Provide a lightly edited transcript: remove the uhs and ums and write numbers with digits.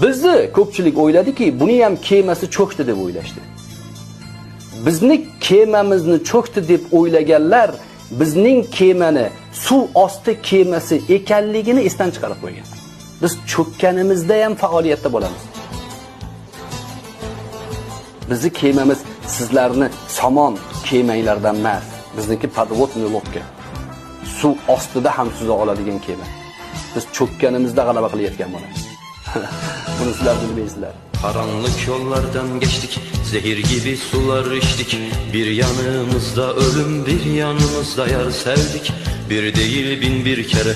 Bizni ko'pchilik o'yladiki, buni ham kemasi cho'kdi deb o'ylashdi. Bizni kemamizni cho'kdi deb o'ylaganlar bizning kemani suv osti kemasi ekanligini esdan chiqarib qo'ygan. Biz cho'kkanimizda ham faoliyatda bo'lamiz. Bizni kemamiz sizlarni somon kemanglardan emas. Bizniki podvodniy lodka. Suv ostida ham suza oladigan kema. Biz cho'kkanimizda g'alaba qilayotgan bo'lamiz. Bunu sizler bilmeysizler. Karanlık yollardan geçtik, zehir gibi sular içtik. Bir yanımızda ölüm, bir yanımızda yar sevdik. Bir değil bin bir kere